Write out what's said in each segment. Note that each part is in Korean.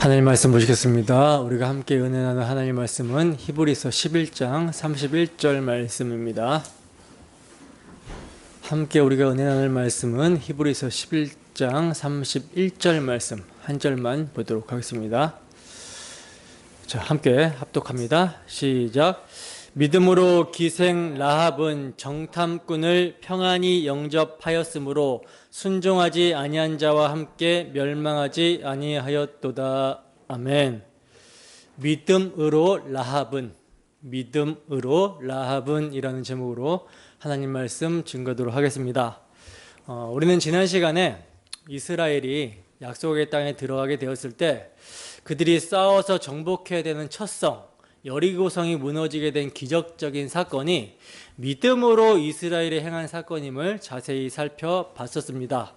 하나님 말씀 보시겠습니다. 우리가 함께 은혜 나눌 하나님 말씀은 히브리서 11장 31절 말씀입니다. 함께 우리가 은혜 나눌 말씀은 히브리서 11장 31절 말씀 한 절만 보도록 하겠습니다. 자, 함께 합독합니다. 시작. 믿음으로 기생 라합은 정탐꾼을 평안히 영접하였으므로 순종하지 아니한 자와 함께 멸망하지 아니하였도다. 아멘. 믿음으로 라합은 이라는 제목으로 하나님 말씀 증거하도록 하겠습니다. 우리는 지난 시간에 이스라엘이 약속의 땅에 들어가게 되었을 때 그들이 싸워서 정복해야 되는 첫 성 여리고성이 무너지게 된 기적적인 사건이 믿음으로 이스라엘이 행한 사건임을 자세히 살펴봤었습니다.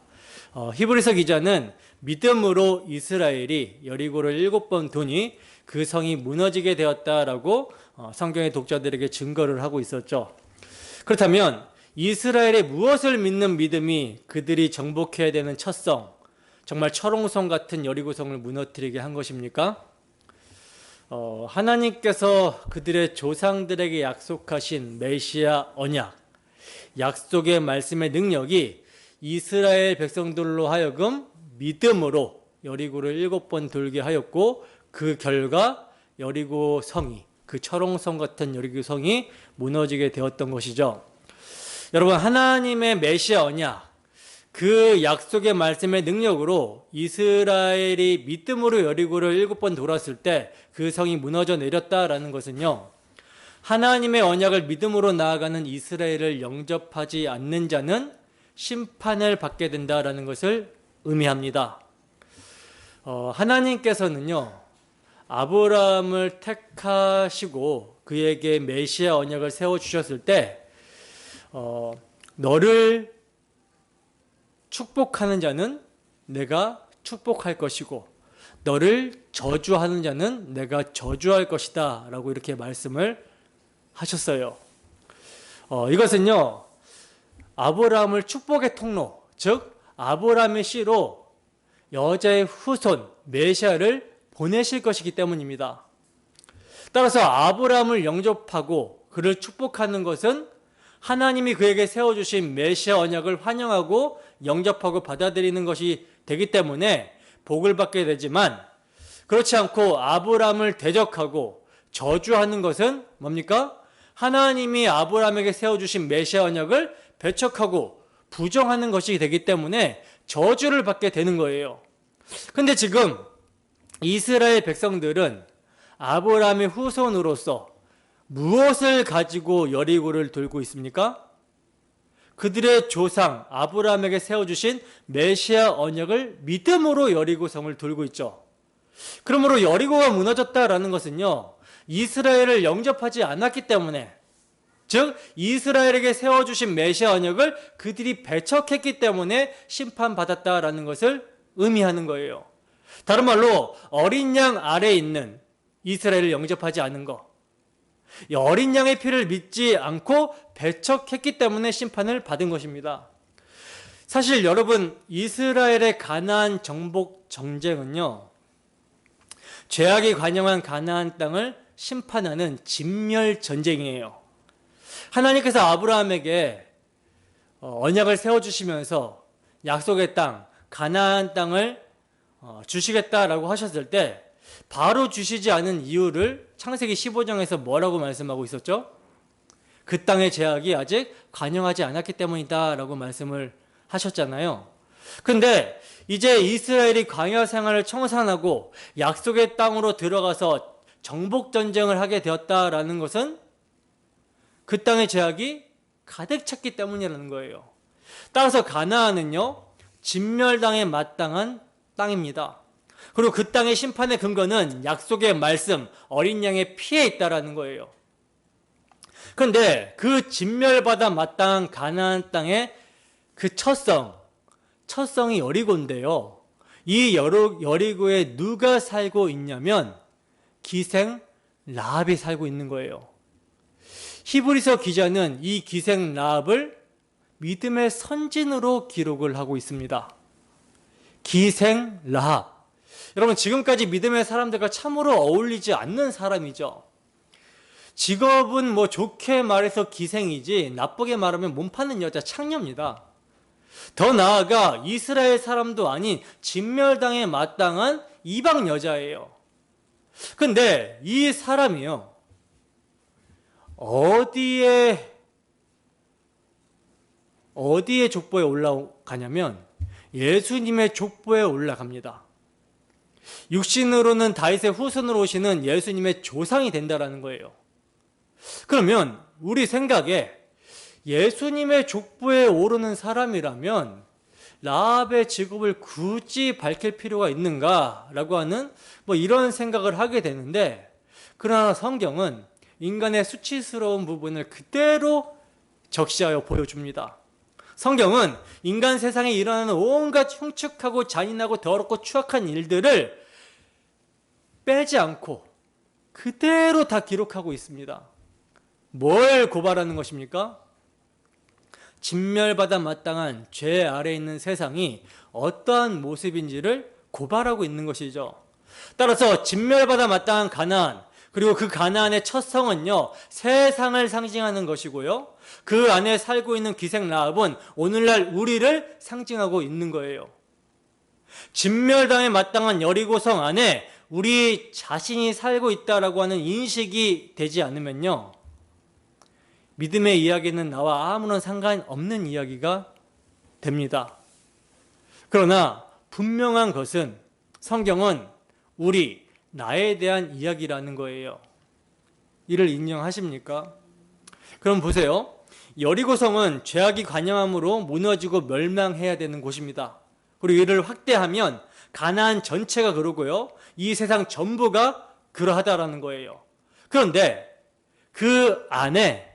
히브리서 기자는 믿음으로 이스라엘이 여리고를 7번 도니 그 성이 무너지게 되었다라고 성경의 독자들에게 증거를 하고 있었죠. 그렇다면 이스라엘의 무엇을 믿는 믿음이 그들이 정복해야 되는 첫 성, 정말 철옹성 같은 여리고성을 무너뜨리게 한 것입니까? 하나님께서 그들의 조상들에게 약속하신 메시아 언약, 약속의 말씀의 능력이 이스라엘 백성들로 하여금 믿음으로 여리고를 7번 돌게 하였고 그 결과 여리고 성이, 그 철옹성 같은 여리고 성이 무너지게 되었던 것이죠. 여러분, 하나님의 메시아 언약, 그 약속의 말씀의 능력으로 이스라엘이 믿음으로 여리고를 7번 돌았을 때 그 성이 무너져 내렸다라는 것은요, 하나님의 언약을 믿음으로 나아가는 이스라엘을 영접하지 않는 자는 심판을 받게 된다라는 것을 의미합니다. 하나님께서는요, 아브라함을 택하시고 그에게 메시아 언약을 세워주셨을 때 너를 축복하는 자는 내가 축복할 것이고 너를 저주하는 자는 내가 저주할 것이다 라고 이렇게 말씀을 하셨어요. 이것은요, 아브라함을 축복의 통로, 즉 아브라함의 씨로 여자의 후손 메시아를 보내실 것이기 때문입니다. 따라서 아브라함을 영접하고 그를 축복하는 것은 하나님이 그에게 세워주신 메시아 언약을 환영하고 영접하고 받아들이는 것이 되기 때문에 복을 받게 되지만, 그렇지 않고 아브라함을 대적하고 저주하는 것은 뭡니까? 하나님이 아브라함에게 세워주신 메시아 언약을 배척하고 부정하는 것이 되기 때문에 저주를 받게 되는 거예요. 근데 지금 이스라엘 백성들은 아브라함의 후손으로서 무엇을 가지고 여리고를 돌고 있습니까? 그들의 조상 아브라함에게 세워주신 메시아 언약을 믿음으로 여리고성을 돌고 있죠. 그러므로 여리고가 무너졌다라는 것은요, 이스라엘을 영접하지 않았기 때문에, 즉 이스라엘에게 세워주신 메시아 언약을 그들이 배척했기 때문에 심판받았다라는 것을 의미하는 거예요. 다른 말로 어린 양 아래에 있는 이스라엘을 영접하지 않은 것, 어린 양의 피를 믿지 않고 배척했기 때문에 심판을 받은 것입니다. 사실 여러분, 이스라엘의 가나안 정복 전쟁은요, 죄악이 관영한 가나안 땅을 심판하는 진멸 전쟁이에요. 하나님께서 아브라함에게 언약을 세워주시면서 약속의 땅, 가나안 땅을 주시겠다라고 하셨을 때 바로 주시지 않은 이유를 창세기 15장에서 뭐라고 말씀하고 있었죠? 그 땅의 죄악이 아직 관영하지 않았기 때문이다 라고 말씀을 하셨잖아요. 근데 이제 이스라엘이 광야 생활을 청산하고 약속의 땅으로 들어가서 정복전쟁을 하게 되었다라는 것은 그 땅의 죄악이 가득 찼기 때문이라는 거예요. 따라서 가나안은요, 진멸당에 마땅한 땅입니다. 그리고 그 땅의 심판의 근거는 약속의 말씀, 어린 양의 피에 있다라는 거예요. 그런데 그 진멸받아 마땅한 가나안 땅의 그 첫성이 여리고인데요. 이 여리고에 누가 살고 있냐면 기생 라합이 살고 있는 거예요. 히브리서 기자는 이 기생 라합을 믿음의 선진으로 기록을 하고 있습니다. 기생 라합. 여러분, 지금까지 믿음의 사람들과 참으로 어울리지 않는 사람이죠. 직업은 뭐 좋게 말해서 기생이지 나쁘게 말하면 몸 파는 여자 창녀입니다. 더 나아가 이스라엘 사람도 아닌 진멸당에 마땅한 이방 여자예요. 근데 이 사람이요, 어디에 족보에 올라가냐면 예수님의 족보에 올라갑니다. 육신으로는 다윗의 후손으로 오시는 예수님의 조상이 된다라는 거예요. 그러면 우리 생각에 예수님의 족보에 오르는 사람이라면 라합의 직업을 굳이 밝힐 필요가 있는가라고 하는 이런 생각을 하게 되는데, 그러나 성경은 인간의 수치스러운 부분을 그대로 적시하여 보여줍니다. 성경은 인간 세상에 일어나는 온갖 흉측하고 잔인하고 더럽고 추악한 일들을 빼지 않고 그대로 다 기록하고 있습니다. 뭘 고발하는 것입니까? 진멸받아 마땅한 죄 아래에 있는 세상이 어떠한 모습인지를 고발하고 있는 것이죠. 따라서 진멸받아 마땅한 가나안, 그리고 그 가나안의 첫 성은요, 세상을 상징하는 것이고요, 그 안에 살고 있는 기생 라합은 오늘날 우리를 상징하고 있는 거예요. 진멸당에 마땅한 여리고성 안에 우리 자신이 살고 있다라고 하는 인식이 되지 않으면요, 믿음의 이야기는 나와 아무런 상관없는 이야기가 됩니다. 그러나 분명한 것은 성경은 나에 대한 이야기라는 거예요. 이를 인정하십니까? 그럼 보세요. 여리고성은 죄악이 관영함으로 무너지고 멸망해야 되는 곳입니다. 그리고 이를 확대하면 가나안 전체가 그러고요, 이 세상 전부가 그러하다라는 거예요. 그런데 그 안에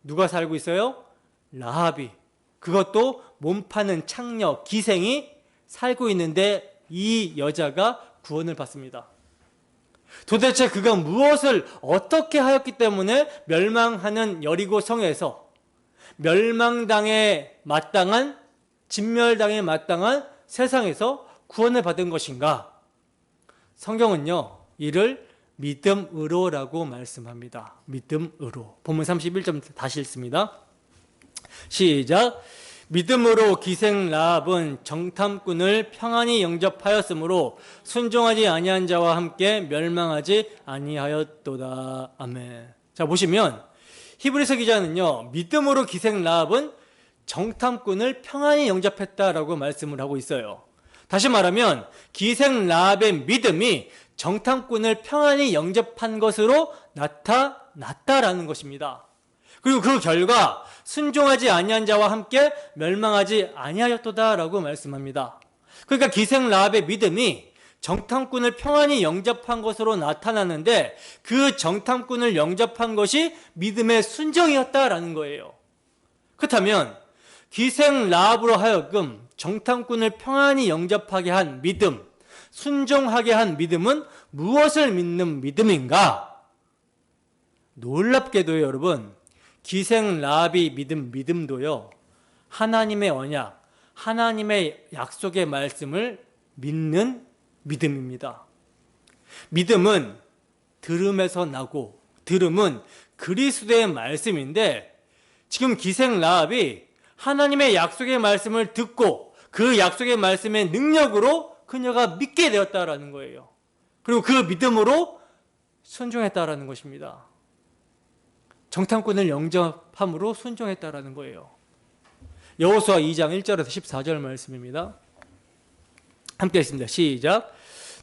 누가 살고 있어요? 라합이, 그것도 몸 파는 창녀, 기생이 살고 있는데 이 여자가 구원을 받습니다. 도대체 그가 무엇을 어떻게 하였기 때문에 멸망하는 여리고 성에서 멸망당에 마땅한, 진멸당에 마땅한 세상에서 구원을 받은 것인가? 성경은요, 이를 믿음으로라고 말씀합니다. 믿음으로. 본문 31점 다시 읽습니다. 시작. 믿음으로 기생 라합은 정탐꾼을 평안히 영접하였으므로 순종하지 아니한 자와 함께 멸망하지 아니하였도다. 아멘. 자, 보시면 히브리서 기자는요, 믿음으로 기생 라합은 정탐꾼을 평안히 영접했다라고 말씀을 하고 있어요. 다시 말하면 기생 라합의 믿음이 정탐꾼을 평안히 영접한 것으로 나타났다라는 것입니다. 그리고 그 결과 순종하지 아니한 자와 함께 멸망하지 아니하였도다라고 말씀합니다. 그러니까 기생 라합의 믿음이 정탐꾼을 평안히 영접한 것으로 나타나는데, 그 정탐꾼을 영접한 것이 믿음의 순종이었다라는 거예요. 그렇다면 기생 라합으로 하여금 정탐꾼을 평안히 영접하게 한 믿음, 순종하게 한 믿음은 무엇을 믿는 믿음인가? 놀랍게도 여러분, 기생 라합이 믿은 믿음도요, 하나님의 언약, 하나님의 약속의 말씀을 믿는 믿음입니다. 믿음은 들음에서 나고, 들음은 그리스도의 말씀인데, 지금 기생 라합이 하나님의 약속의 말씀을 듣고 그 약속의 말씀의 능력으로 그녀가 믿게 되었다라는 거예요. 그리고 그 믿음으로 순종했다라는 것입니다. 정탐꾼을 영접함으로 순종했다라는 거예요. 여호수아 2장 1절에서 14절 말씀입니다. 함께 읽습니다. 시작.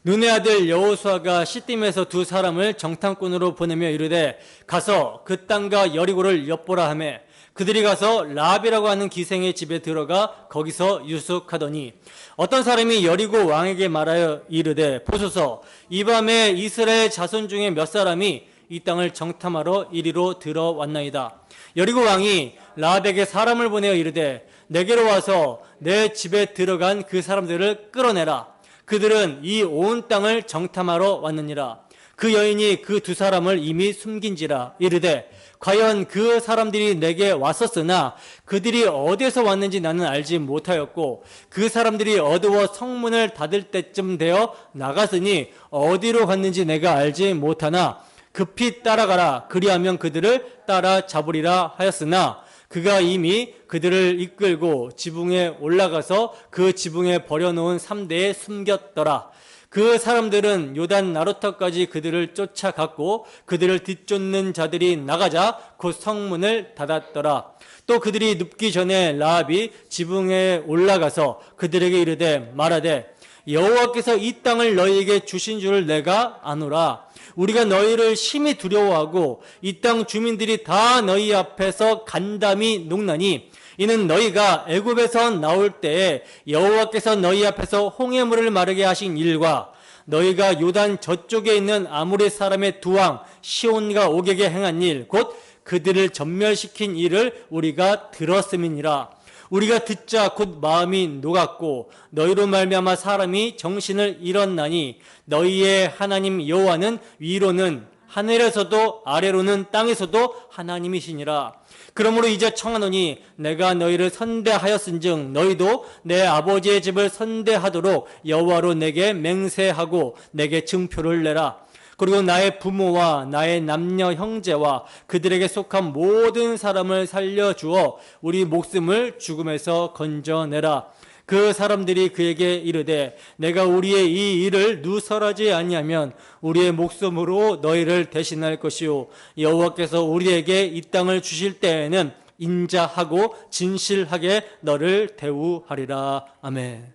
눈의 아들 여호수아가 시딤에서 두 사람을 정탐꾼으로 보내며 이르되 가서 그 땅과 여리고를 엿보라 하며 그들이 가서 라합이라고 하는 기생의 집에 들어가 거기서 유숙하더니 어떤 사람이 여리고 왕에게 말하여 이르되 보소서 이 밤에 이스라엘 자손 중에 몇 사람이 이 땅을 정탐하러 이리로 들어왔나이다. 여리고 왕이 라합에게 사람을 보내어 이르되 내게로 와서 내 집에 들어간 그 사람들을 끌어내라. 그들은 이 온 땅을 정탐하러 왔느니라. 그 여인이 그 두 사람을 이미 숨긴지라 이르되 과연 그 사람들이 내게 왔었으나 그들이 어디서 왔는지 나는 알지 못하였고 그 사람들이 어두워 성문을 닫을 때쯤 되어 나갔으니 어디로 갔는지 내가 알지 못하나 급히 따라가라 그리하면 그들을 따라잡으리라 하였으나 그가 이미 그들을 이끌고 지붕에 올라가서 그 지붕에 버려놓은 3대에 숨겼더라. 그 사람들은 요단 나루터까지 그들을 쫓아갔고 그들을 뒤쫓는 자들이 나가자 곧 성문을 닫았더라. 또 그들이 눕기 전에 라합이 지붕에 올라가서 그들에게 이르되 말하되 여호와께서 이 땅을 너희에게 주신 줄을 내가 아노라. 우리가 너희를 심히 두려워하고 이 땅 주민들이 다 너희 앞에서 간담이 녹나니 이는 너희가 애굽에서 나올 때에 여호와께서 너희 앞에서 홍해물을 마르게 하신 일과 너희가 요단 저쪽에 있는 아모리 사람의 두 왕 시온과 오게게 행한 일 곧 그들을 전멸시킨 일을 우리가 들었음이니라. 우리가 듣자 곧 마음이 녹았고 너희로 말미암아 사람이 정신을 잃었나니 너희의 하나님 여호와는 위로는 하늘에서도 아래로는 땅에서도 하나님이시니라. 그러므로 이제 청하노니 내가 너희를 선대하였은즉 너희도 내 아버지의 집을 선대하도록 여호와로 내게 맹세하고 내게 증표를 내라. 그리고 나의 부모와 나의 남녀 형제와 그들에게 속한 모든 사람을 살려주어 우리 목숨을 죽음에서 건져내라. 그 사람들이 그에게 이르되 내가 우리의 이 일을 누설하지 아니하면 우리의 목숨으로 너희를 대신할 것이요 여호와께서 우리에게 이 땅을 주실 때에는 인자하고 진실하게 너를 대우하리라. 아멘.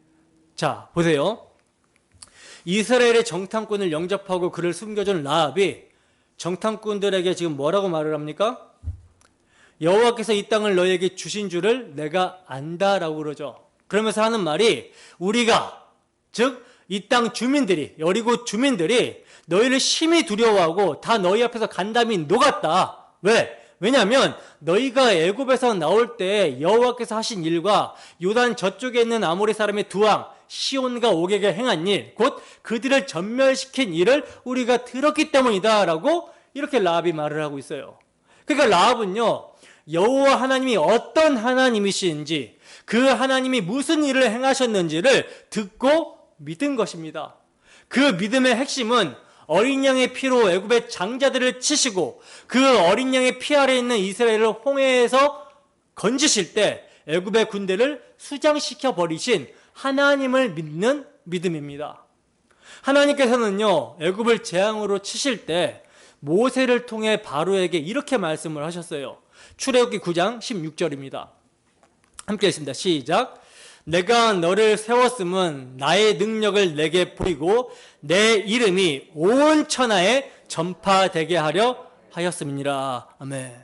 자, 보세요. 이스라엘의 정탐꾼을 영접하고 그를 숨겨준 라합이 정탐꾼들에게 지금 뭐라고 말을 합니까? 여호와께서 이 땅을 너희에게 주신 줄을 내가 안다라고 그러죠. 그러면서 하는 말이 우리가 즉 이 땅 주민들이 여리고 주민들이 너희를 심히 두려워하고 다 너희 앞에서 간담이 녹았다. 왜? 왜냐하면 너희가 애굽에서 나올 때 여호와께서 하신 일과 요단 저쪽에 있는 아모리 사람의 두 왕 시온과 오게가 행한 일 곧 그들을 전멸시킨 일을 우리가 들었기 때문이다 라고 이렇게 라합이 말을 하고 있어요. 그러니까 라합은요 여호와 하나님이 어떤 하나님이신지 그 하나님이 무슨 일을 행하셨는지를 듣고 믿은 것입니다. 그 믿음의 핵심은 어린 양의 피로 애굽의 장자들을 치시고 그 어린 양의 피 아래 있는 이스라엘을 홍해에서 건지실 때 애굽의 군대를 수장시켜 버리신 하나님을 믿는 믿음입니다. 하나님께서는요 애굽을 재앙으로 치실 때 모세를 통해 바로에게 이렇게 말씀을 하셨어요. 출애굽기 9장 16절입니다. 함께 읽습니다. 시작. 내가 너를 세웠음은 나의 능력을 내게 보이고 내 이름이 온 천하에 전파되게 하려 하였음이니라. 아멘.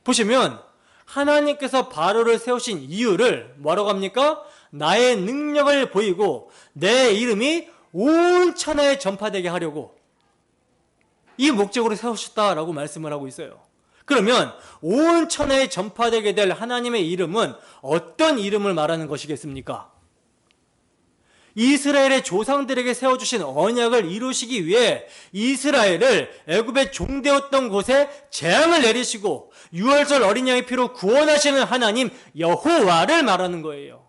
보시면 하나님께서 바로를 세우신 이유를 뭐라고 합니까? 나의 능력을 보이고 내 이름이 온 천하에 전파되게 하려고 이 목적으로 세우셨다라고 말씀을 하고 있어요. 그러면 온 천하에 전파되게 될 하나님의 이름은 어떤 이름을 말하는 것이겠습니까? 이스라엘의 조상들에게 세워주신 언약을 이루시기 위해 이스라엘을 애굽에 종되었던 곳에 재앙을 내리시고 유월절 어린 양의 피로 구원하시는 하나님 여호와를 말하는 거예요.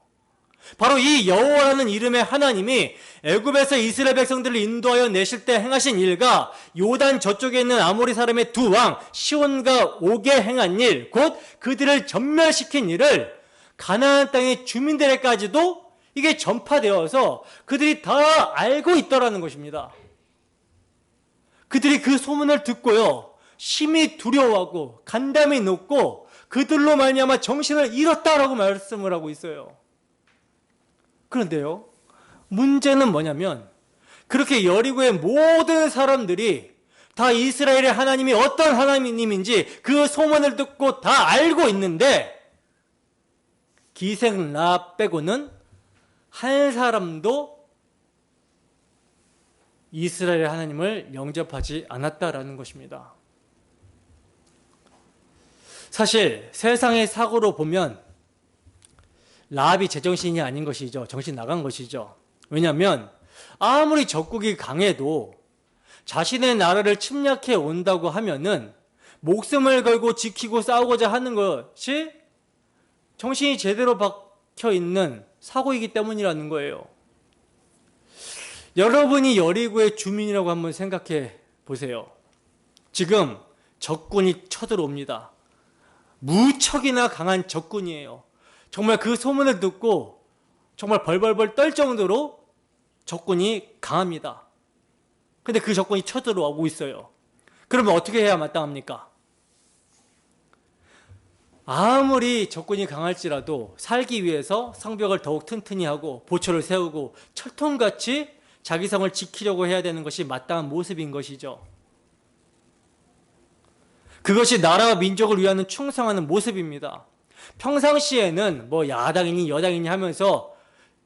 바로 이 여호와라는 이름의 하나님이 애굽에서 이스라엘 백성들을 인도하여 내실 때 행하신 일과 요단 저쪽에 있는 아모리 사람의 두 왕 시온과 오게 행한 일, 곧 그들을 전멸시킨 일을 가나안 땅의 주민들에게까지도 이게 전파되어서 그들이 다 알고 있더라는 것입니다. 그들이 그 소문을 듣고요 심히 두려워하고 간담이 높고 그들로 말미암아 정신을 잃었다라고 말씀을 하고 있어요. 그런데요 문제는 뭐냐면 그렇게 여리고의 모든 사람들이 다 이스라엘의 하나님이 어떤 하나님인지 그 소문을 듣고 다 알고 있는데 기생 라합 빼고는 한 사람도 이스라엘의 하나님을 영접하지 않았다라는 것입니다. 사실 세상의 사고로 보면 라합이 제정신이 아닌 것이죠. 정신 나간 것이죠. 왜냐하면 아무리 적국이 강해도 자신의 나라를 침략해 온다고 하면은 목숨을 걸고 지키고 싸우고자 하는 것이 정신이 제대로 박혀 있는 사고이기 때문이라는 거예요. 여러분이 여리고의 주민이라고 한번 생각해 보세요. 지금 적군이 쳐들어옵니다. 무척이나 강한 적군이에요. 정말 그 소문을 듣고 정말 벌벌벌 떨 정도로 적군이 강합니다. 근데 그 적군이 쳐들어오고 있어요. 그러면 어떻게 해야 마땅합니까? 아무리 적군이 강할지라도 살기 위해서 성벽을 더욱 튼튼히 하고 보초를 세우고 철통같이 자기 성을 지키려고 해야 되는 것이 마땅한 모습인 것이죠. 그것이 나라와 민족을 위하는 충성하는 모습입니다. 평상시에는 뭐 야당이니 여당이니 하면서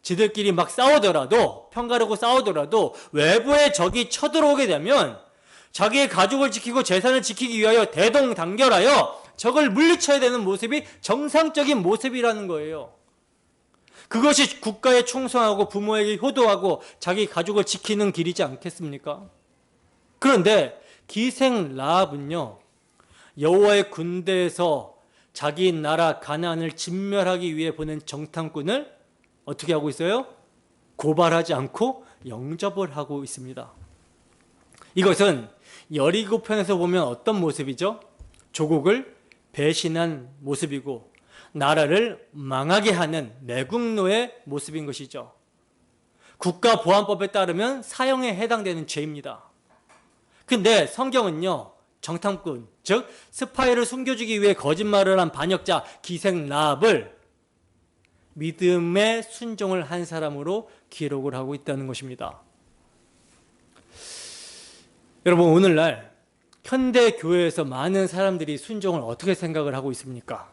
지들끼리 막 싸우더라도, 편가르고 싸우더라도 외부의 적이 쳐들어오게 되면 자기의 가족을 지키고 재산을 지키기 위하여 대동단결하여 적을 물리쳐야 되는 모습이 정상적인 모습이라는 거예요. 그것이 국가에 충성하고 부모에게 효도하고 자기 가족을 지키는 길이지 않겠습니까? 그런데 기생 라합은요, 여호와의 군대에서 자기 나라 가나안을 진멸하기 위해 보낸 정탐꾼을 어떻게 하고 있어요? 고발하지 않고 영접을 하고 있습니다. 이것은 여리고 편에서 보면 어떤 모습이죠? 조국을 배신한 모습이고 나라를 망하게 하는 매국노의 모습인 것이죠. 국가보안법에 따르면 사형에 해당되는 죄입니다. 근데 성경은요, 정탐꾼, 즉 스파이를 숨겨주기 위해 거짓말을 한 반역자 기생 라합을 믿음의 순종을 한 사람으로 기록을 하고 있다는 것입니다. 여러분, 오늘날 현대 교회에서 많은 사람들이 순종을 어떻게 생각을 하고 있습니까?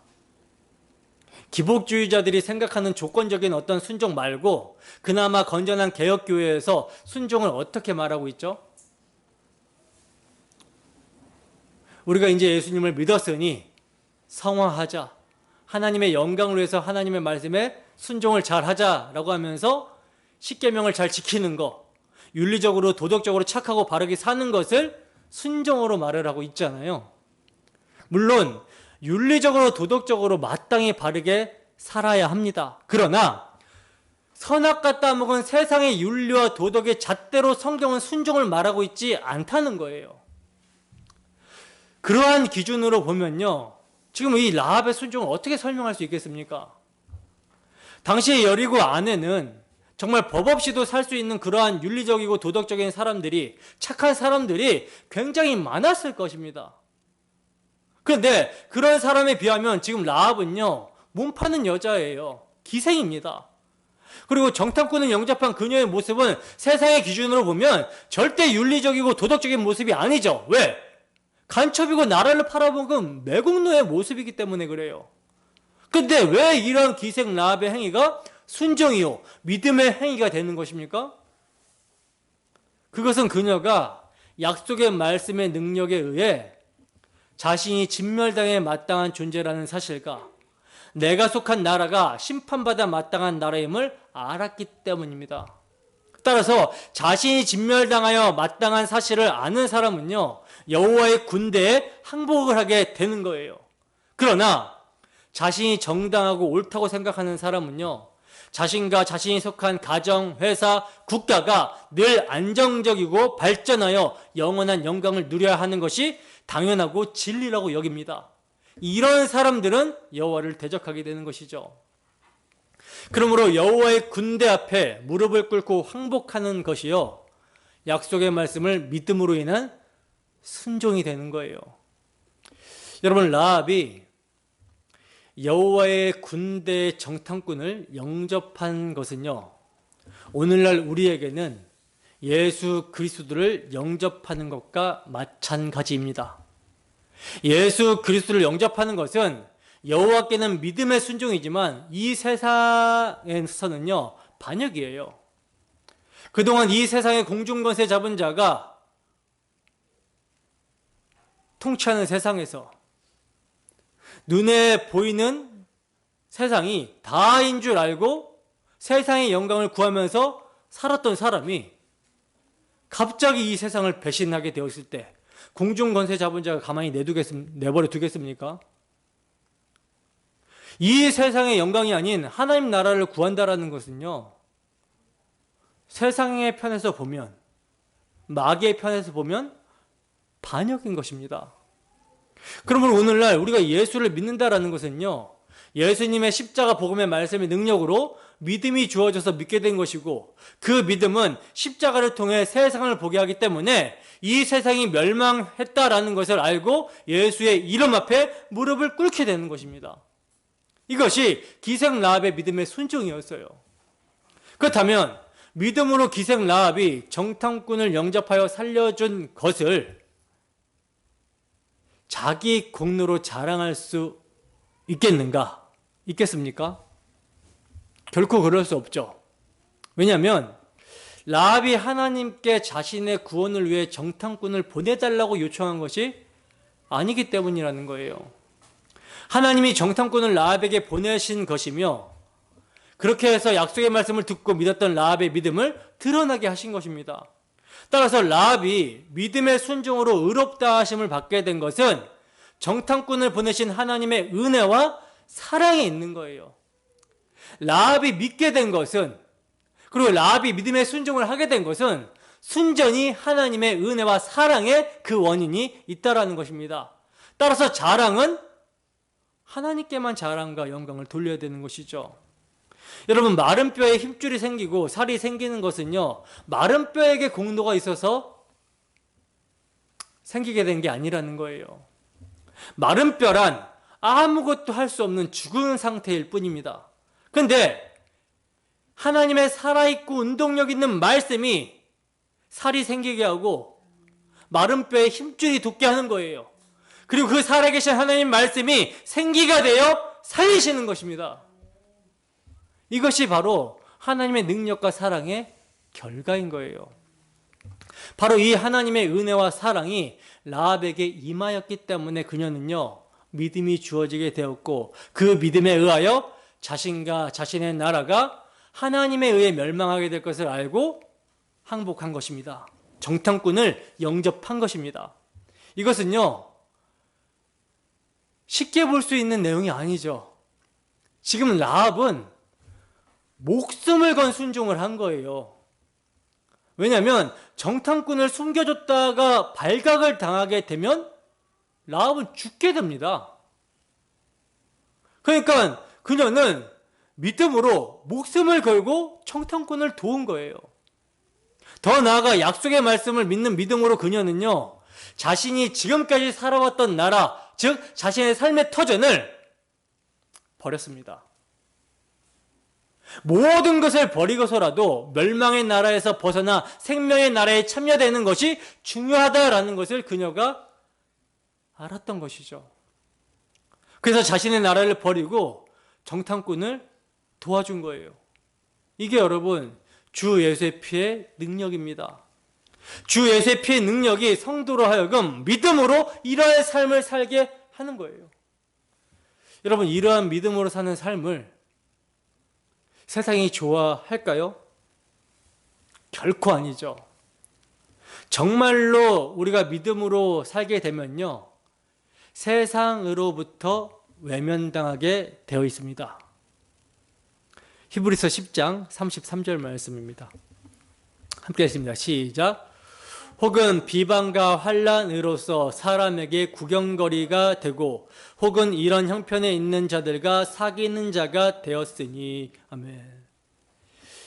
기복주의자들이 생각하는 조건적인 어떤 순종 말고 그나마 건전한 개혁교회에서 순종을 어떻게 말하고 있죠? 우리가 이제 예수님을 믿었으니 성화하자, 하나님의 영광을 위해서 하나님의 말씀에 순종을 잘 하자라고 하면서 십계명을 잘 지키는 것, 윤리적으로 도덕적으로 착하고 바르게 사는 것을 순종으로 말을 하고 있잖아요. 물론 윤리적으로 도덕적으로 마땅히 바르게 살아야 합니다. 그러나 선악 따먹은 세상의 윤리와 도덕의 잣대로 성경은 순종을 말하고 있지 않다는 거예요. 그러한 기준으로 보면요, 지금 이 라합의 순종을 어떻게 설명할 수 있겠습니까? 당시의 여리고 안에는 정말 법 없이도 살 수 있는 그러한 윤리적이고 도덕적인 사람들이, 착한 사람들이 굉장히 많았을 것입니다. 그런데 그런 사람에 비하면 지금 라합은요, 몸 파는 여자예요. 기생입니다. 그리고 정탐꾼을 영접한 그녀의 모습은 세상의 기준으로 보면 절대 윤리적이고 도덕적인 모습이 아니죠. 왜? 간첩이고 나라를 팔아먹은 매국노의 모습이기 때문에 그래요. 근데 왜 이런 기생 라합의 행위가 순종이요, 믿음의 행위가 되는 것입니까? 그것은 그녀가 약속의 말씀의 능력에 의해 자신이 진멸당에 마땅한 존재라는 사실과 내가 속한 나라가 심판받아 마땅한 나라임을 알았기 때문입니다. 따라서 자신이 진멸당하여 마땅한 사실을 아는 사람은요, 여호와의 군대에 항복을 하게 되는 거예요. 그러나 자신이 정당하고 옳다고 생각하는 사람은요, 자신과 자신이 속한 가정, 회사, 국가가 늘 안정적이고 발전하여 영원한 영광을 누려야 하는 것이 당연하고 진리라고 여깁니다. 이런 사람들은 여호와를 대적하게 되는 것이죠. 그러므로 여호와의 군대 앞에 무릎을 꿇고 항복하는 것이요, 약속의 말씀을 믿음으로 인한 순종이 되는 거예요. 여러분, 라합이 여호와의 군대의 정탐꾼을 영접한 것은요, 오늘날 우리에게는 예수 그리스도를 영접하는 것과 마찬가지입니다. 예수 그리스도를 영접하는 것은 여호와께는 믿음의 순종이지만 이 세상에서는요, 반역이에요. 그동안 이 세상의 공중권세 잡은 자가 통치하는 세상에서 눈에 보이는 세상이 다인 줄 알고 세상의 영광을 구하면서 살았던 사람이 갑자기 이 세상을 배신하게 되었을 때 공중 권세 잡은 자가 가만히 내버려 두겠습니까? 이 세상의 영광이 아닌 하나님 나라를 구한다라는 것은요, 세상의 편에서 보면, 마귀의 편에서 보면 반역인 것입니다. 그러면 오늘날 우리가 예수를 믿는다라는 것은요, 예수님의 십자가 복음의 말씀의 능력으로 믿음이 주어져서 믿게 된 것이고, 그 믿음은 십자가를 통해 세상을 보게 하기 때문에 이 세상이 멸망했다라는 것을 알고 예수의 이름 앞에 무릎을 꿇게 되는 것입니다. 이것이 기생 라합의 믿음의 순종이었어요. 그렇다면 믿음으로 기생 라합이 정탐꾼을 영접하여 살려준 것을 자기 공로로 자랑할 수 있겠는가? 있겠습니까? 결코 그럴 수 없죠. 왜냐하면 라합이 하나님께 자신의 구원을 위해 정탐꾼을 보내달라고 요청한 것이 아니기 때문이라는 거예요. 하나님이 정탐꾼을 라합에게 보내신 것이며, 그렇게 해서 약속의 말씀을 듣고 믿었던 라합의 믿음을 드러나게 하신 것입니다. 따라서 라합이 믿음의 순종으로 의롭다 하심을 받게 된 것은 정탐꾼을 보내신 하나님의 은혜와 사랑에 있는 거예요. 라합이 믿게 된 것은, 그리고 라합이 믿음의 순종을 하게 된 것은 순전히 하나님의 은혜와 사랑에 그 원인이 있다라는 것입니다. 따라서 자랑은 하나님께만 자랑과 영광을 돌려야 되는 것이죠. 여러분, 마른 뼈에 힘줄이 생기고 살이 생기는 것은요, 마른 뼈에게 공로가 있어서 생기게 된 게 아니라는 거예요. 마른 뼈란 아무것도 할 수 없는 죽은 상태일 뿐입니다. 근데 하나님의 살아있고 운동력 있는 말씀이 살이 생기게 하고 마른 뼈에 힘줄이 돋게 하는 거예요. 그리고 그 살아계신 하나님 말씀이 생기가 되어 살리시는 것입니다. 이것이 바로 하나님의 능력과 사랑의 결과인 거예요. 바로 이 하나님의 은혜와 사랑이 라합에게 임하였기 때문에 그녀는요, 믿음이 주어지게 되었고, 그 믿음에 의하여 자신과 자신의 나라가 하나님에 의해 멸망하게 될 것을 알고 항복한 것입니다. 정탐꾼을 영접한 것입니다. 이것은요, 쉽게 볼 수 있는 내용이 아니죠. 지금 라합은 목숨을 건 순종을 한 거예요. 왜냐하면 정탐꾼을 숨겨줬다가 발각을 당하게 되면 라합은 죽게 됩니다. 그러니까 그녀는 믿음으로 목숨을 걸고 정탐꾼을 도운 거예요. 더 나아가 약속의 말씀을 믿는 믿음으로 그녀는요, 자신이 지금까지 살아왔던 나라, 즉 자신의 삶의 터전을 버렸습니다. 모든 것을 버리고서라도 멸망의 나라에서 벗어나 생명의 나라에 참여되는 것이 중요하다라는 것을 그녀가 알았던 것이죠. 그래서 자신의 나라를 버리고 정탐꾼을 도와준 거예요. 이게 여러분, 주 예수의 피의 능력입니다. 주 예수의 피의 능력이 성도로 하여금 믿음으로 이러한 삶을 살게 하는 거예요. 여러분, 이러한 믿음으로 사는 삶을 세상이 좋아할까요? 결코 아니죠. 정말로 우리가 믿음으로 살게 되면요, 세상으로부터 외면당하게 되어 있습니다. 히브리서 10장 33절 말씀입니다. 함께 했습니다. 시작. 혹은 비방과 환난으로서 사람에게 구경거리가 되고 혹은 이런 형편에 있는 자들과 사귀는 자가 되었으니. 아멘.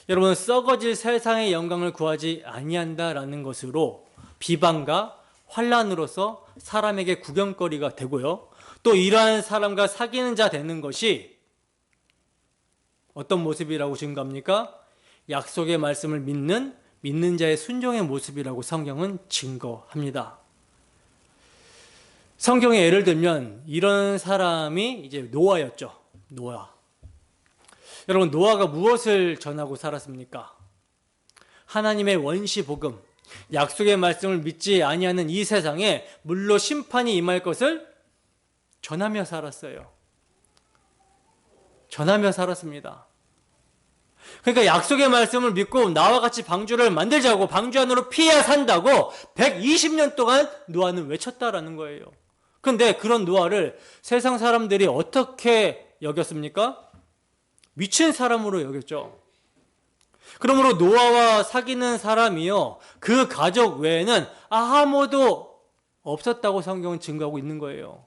여러분, 썩어질 세상의 영광을 구하지 아니한다라는 것으로 비방과 환난으로서 사람에게 구경거리가 되고요, 또 이러한 사람과 사귀는 자 되는 것이 어떤 모습이라고 증거합니까? 약속의 말씀을 믿는 자의 순종의 모습이라고 성경은 증거합니다. 성경에 예를 들면 이런 사람이 이제 노아였죠. 노아. 여러분, 노아가 무엇을 전하고 살았습니까? 하나님의 원시 복음, 약속의 말씀을 믿지 아니하는 이 세상에 물로 심판이 임할 것을 전하며 살았어요. 전하며 살았습니다. 그러니까 약속의 말씀을 믿고 나와 같이 방주를 만들자고, 방주 안으로 피해야 산다고 120년 동안 노아는 외쳤다라는 거예요. 그런데 그런 노아를 세상 사람들이 어떻게 여겼습니까? 미친 사람으로 여겼죠. 그러므로 노아와 사귀는 사람이요, 그 가족 외에는 아무도 없었다고 성경은 증거하고 있는 거예요.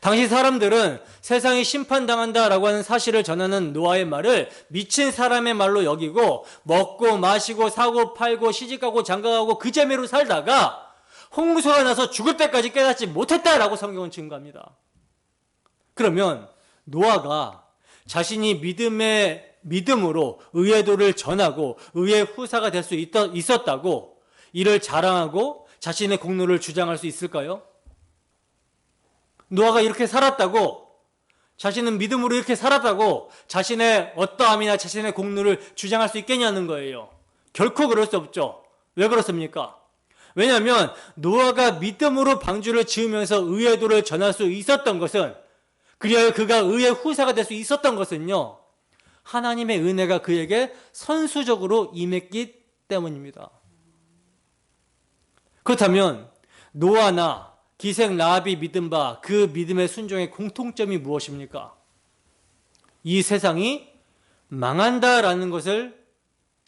당시 사람들은 세상이 심판당한다라고 하는 사실을 전하는 노아의 말을 미친 사람의 말로 여기고, 먹고 마시고 사고 팔고 시집가고 장가가고 그 재미로 살다가 홍수가 나서 죽을 때까지 깨닫지 못했다라고 성경은 증거합니다. 그러면 노아가 자신이 믿음으로 의의 도를 전하고 의의 후사가 될 수 있었다고 이를 자랑하고 자신의 공로를 주장할 수 있을까요? 노아가 이렇게 살았다고, 자신은 믿음으로 이렇게 살았다고 자신의 어떠함이나 자신의 공로를 주장할 수 있겠냐는 거예요. 결코 그럴 수 없죠. 왜 그렇습니까? 왜냐하면 노아가 믿음으로 방주를 지으면서 의의 도를 전할 수 있었던 것은, 그리하여 그가 의의 후사가 될 수 있었던 것은요, 하나님의 은혜가 그에게 선수적으로 임했기 때문입니다. 그렇다면 노아나 기생 라합이 믿은 바 그 믿음의 순종의 공통점이 무엇입니까? 이 세상이 망한다라는 것을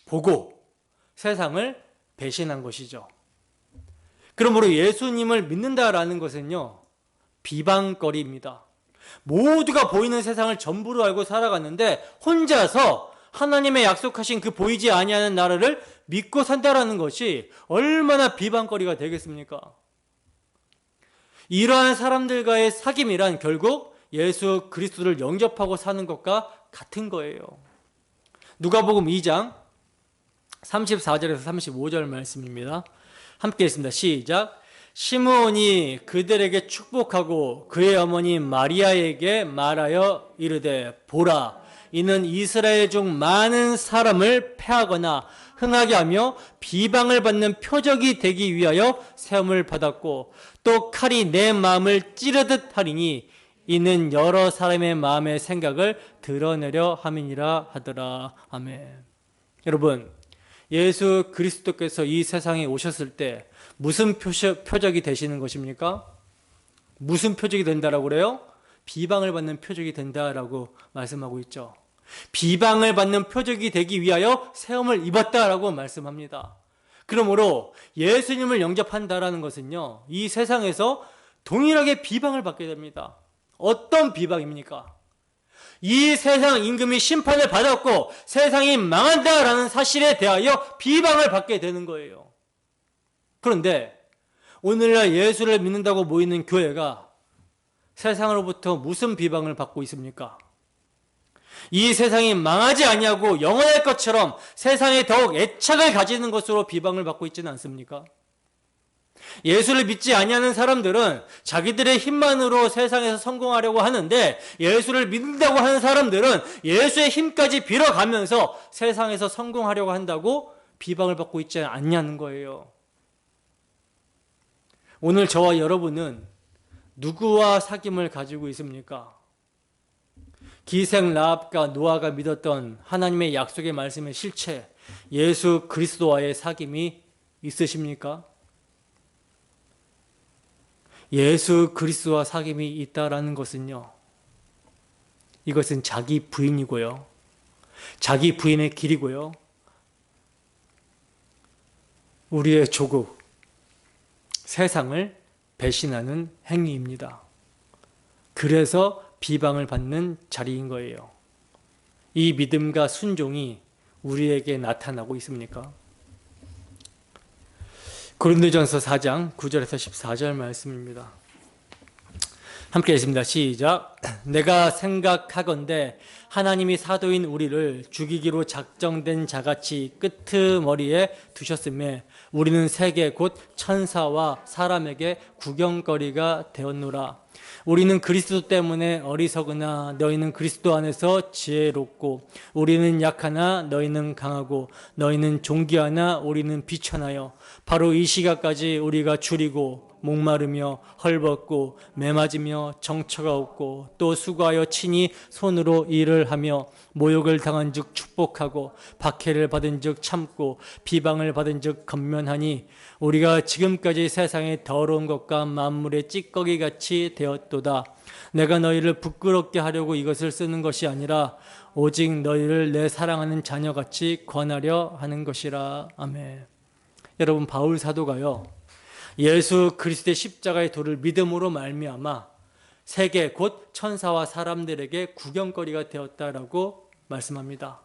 보고 세상을 배신한 것이죠. 그러므로 예수님을 믿는다라는 것은요, 비방거리입니다. 모두가 보이는 세상을 전부로 알고 살아갔는데 혼자서 하나님의 약속하신 그 보이지 아니하는 나라를 믿고 산다라는 것이 얼마나 비방거리가 되겠습니까? 이러한 사람들과의 사귐이란 결국 예수 그리스도를 영접하고 사는 것과 같은 거예요. 누가복음 2장 34절에서 35절 말씀입니다. 함께 읽습니다. 시작. 시므온이 그들에게 축복하고 그의 어머니 마리아에게 말하여 이르되, 보라, 이는 이스라엘 중 많은 사람을 패하거나 흥하게 하며 비방을 받는 표적이 되기 위하여 세움을 받았고, 또 칼이 내 마음을 찌르듯 하리니 이는 여러 사람의 마음의 생각을 드러내려 함이니라 하더라. 아멘. 여러분, 예수 그리스도께서 이 세상에 오셨을 때 무슨 표적이 되시는 것입니까? 무슨 표적이 된다라고 그래요? 비방을 받는 표적이 된다라고 말씀하고 있죠. 비방을 받는 표적이 되기 위하여 세움을 입었다라고 말씀합니다. 그러므로 예수님을 영접한다라는 것은요, 이 세상에서 동일하게 비방을 받게 됩니다. 어떤 비방입니까? 이 세상 임금이 심판을 받았고 세상이 망한다라는 사실에 대하여 비방을 받게 되는 거예요. 그런데 오늘날 예수를 믿는다고 모이는 교회가 세상으로부터 무슨 비방을 받고 있습니까? 이 세상이 망하지 아니하고 영원할 것처럼 세상에 더욱 애착을 가지는 것으로 비방을 받고 있지는 않습니까? 예수를 믿지 아니하는 사람들은 자기들의 힘만으로 세상에서 성공하려고 하는데, 예수를 믿는다고 하는 사람들은 예수의 힘까지 빌어가면서 세상에서 성공하려고 한다고 비방을 받고 있지 않냐는 거예요. 오늘 저와 여러분은 누구와 사귐을 가지고 있습니까? 기생 라합과 노아가 믿었던 하나님의 약속의 말씀의 실체, 예수 그리스도와의 사귐이 있으십니까? 예수 그리스도와 사귐이 있다라는 것은요, 이것은 자기 부인이고요, 자기 부인의 길이고요, 우리의 조국, 세상을 배신하는 행위입니다. 그래서 비방을 받는 자리인 거예요. 이 믿음과 순종이 우리에게 나타나고 있습니까? 고린도전서 4장 9절에서 14절 말씀입니다. 함께 읽습니다. 시작. 내가 생각하건대 하나님이 사도인 우리를 죽이기로 작정된 자같이 끄트머리에 두셨음에 우리는 세계 곧 천사와 사람에게 구경거리가 되었노라. 우리는 그리스도 때문에 어리석으나 너희는 그리스도 안에서 지혜롭고, 우리는 약하나 너희는 강하고, 너희는 존귀하나 우리는 비천하여 바로 이 시각까지 우리가 줄이고 목마르며 헐벗고 매맞으며 정처가 없고 또 수고하여 친히 손으로 일을 하며 모욕을 당한 즉 축복하고 박해를 받은 즉 참고 비방을 받은 즉 건면하니 우리가 지금까지 세상의 더러운 것과 만물의 찌꺼기 같이 되었도다. 내가 너희를 부끄럽게 하려고 이것을 쓰는 것이 아니라 오직 너희를 내 사랑하는 자녀같이 권하려 하는 것이라. 아멘. 여러분, 바울 사도가요, 예수 그리스도의 십자가의 도를 믿음으로 말미암아 세계 곧 천사와 사람들에게 구경거리가 되었다라고 말씀합니다.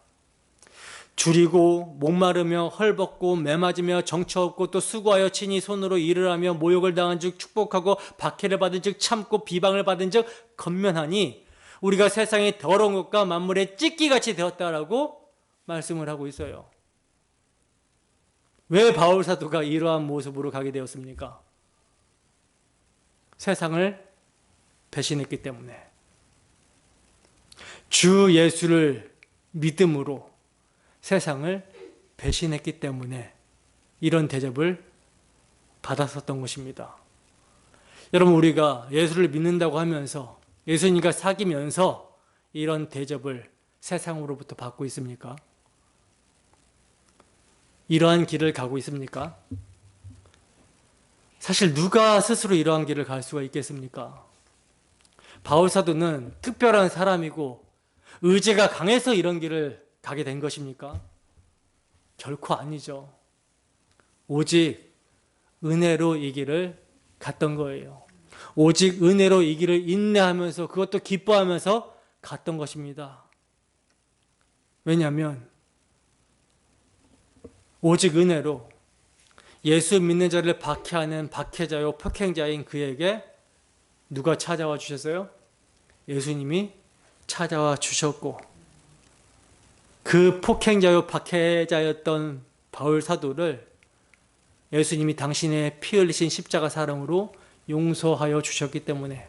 줄이고 목마르며 헐벗고 매맞으며 정처 없고 또 수고하여 친히 손으로 일을 하며 모욕을 당한 즉 축복하고 박해를 받은 즉 참고 비방을 받은 즉 건면하니 우리가 세상의 더러운 것과 만물의 찢기같이 되었다라고 말씀을 하고 있어요. 왜 바울 사도가 이러한 모습으로 가게 되었습니까? 세상을 배신했기 때문에. 주 예수를 믿음으로 세상을 배신했기 때문에 이런 대접을 받았었던 것입니다. 여러분, 우리가 예수를 믿는다고 하면서 예수님과 사귀면서 이런 대접을 세상으로부터 받고 있습니까? 이러한 길을 가고 있습니까? 사실 누가 스스로 이러한 길을 갈 수가 있겠습니까? 바울 사도는 특별한 사람이고 의지가 강해서 이런 길을 가게 된 것입니까? 결코 아니죠. 오직 은혜로 이 길을 갔던 거예요. 오직 은혜로 이 길을 인내하면서 그것도 기뻐하면서 갔던 것입니다. 왜냐하면 오직 은혜로 예수 믿는 자를 박해하는 박해자요 폭행자인 그에게 누가 찾아와 주셨어요? 예수님이 찾아와 주셨고, 그 폭행자요 박해자였던 바울 사도를 예수님이 당신의 피 흘리신 십자가 사랑으로 용서하여 주셨기 때문에,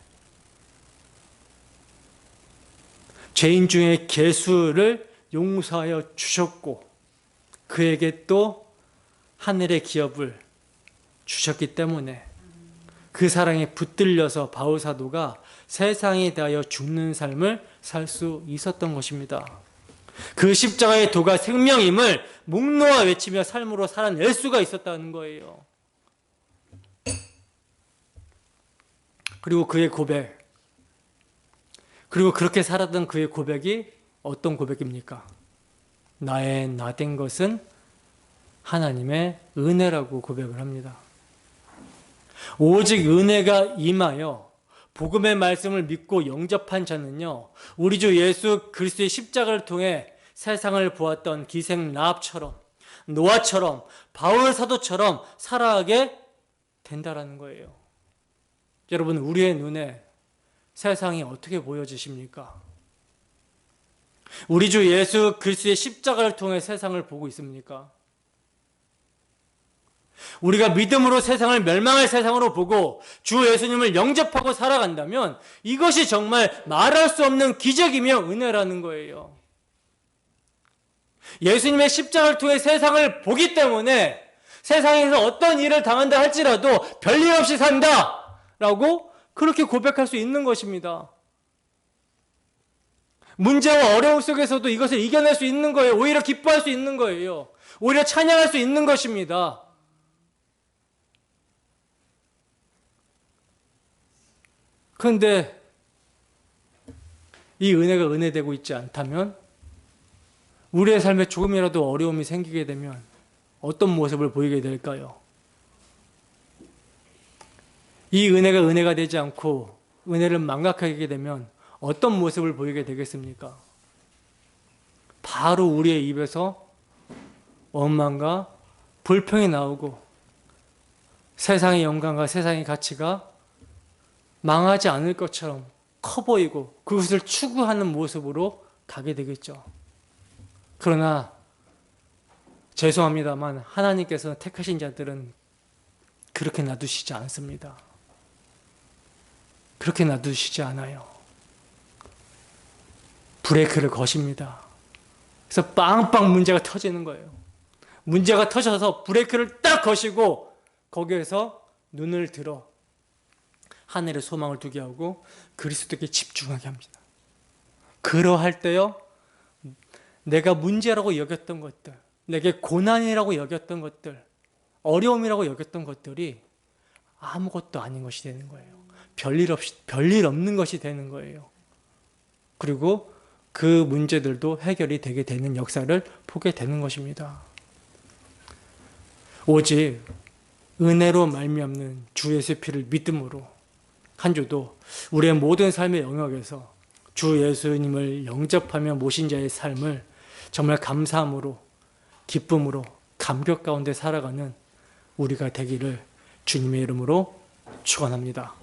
죄인 중에 괴수를 용서하여 주셨고 그에게 또 하늘의 기업을 주셨기 때문에 그 사랑에 붙들려서 바울 사도가 세상에 대하여 죽는 삶을 살 수 있었던 것입니다. 그 십자가의 도가 생명임을 묵노와 외치며 삶으로 살아낼 수가 있었다는 거예요. 그리고 그의 고백, 그리고 그렇게 살았던 그의 고백이 어떤 고백입니까? 나의 나 된 것은 하나님의 은혜라고 고백을 합니다. 오직 은혜가 임하여 복음의 말씀을 믿고 영접한 자는요, 우리 주 예수 그리스도의 십자가를 통해 세상을 보았던 기생 라합처럼, 노아처럼, 바울 사도처럼 살아가게 된다라는 거예요. 여러분, 우리의 눈에 세상이 어떻게 보여지십니까? 우리 주 예수 그리스도의 십자가를 통해 세상을 보고 있습니까? 우리가 믿음으로 세상을 멸망할 세상으로 보고 주 예수님을 영접하고 살아간다면 이것이 정말 말할 수 없는 기적이며 은혜라는 거예요. 예수님의 십자가를 통해 세상을 보기 때문에 세상에서 어떤 일을 당한다 할지라도 별일 없이 산다라고 그렇게 고백할 수 있는 것입니다. 문제와 어려움 속에서도 이것을 이겨낼 수 있는 거예요. 오히려 기뻐할 수 있는 거예요. 오히려 찬양할 수 있는 것입니다. 그런데 이 은혜가 은혜되고 있지 않다면, 우리의 삶에 조금이라도 어려움이 생기게 되면 어떤 모습을 보이게 될까요? 이 은혜가 은혜가 되지 않고 은혜를 망각하게 되면 어떤 모습을 보이게 되겠습니까? 바로 우리의 입에서 원망과 불평이 나오고 세상의 영광과 세상의 가치가 망하지 않을 것처럼 커 보이고 그것을 추구하는 모습으로 가게 되겠죠. 그러나 죄송합니다만 하나님께서 택하신 자들은 그렇게 놔두시지 않습니다. 그렇게 놔두시지 않아요. 브레이크를 거십니다. 그래서 빵빵 문제가 터지는 거예요. 문제가 터져서 브레이크를 딱 거시고 거기에서 눈을 들어 하늘에 소망을 두게 하고 그리스도께 집중하게 합니다. 그러할 때요, 내가 문제라고 여겼던 것들, 내게 고난이라고 여겼던 것들, 어려움이라고 여겼던 것들이 아무것도 아닌 것이 되는 거예요. 별일 없는 것이 되는 거예요. 그리고 그 문제들도 해결이 되게 되는 역사를 보게 되는 것입니다. 오직 은혜로 말미암는 주 예수의 피를 믿음으로 한 주도 우리의 모든 삶의 영역에서 주 예수님을 영접하며 모신 자의 삶을 정말 감사함으로, 기쁨으로, 감격 가운데 살아가는 우리가 되기를 주님의 이름으로 축원합니다.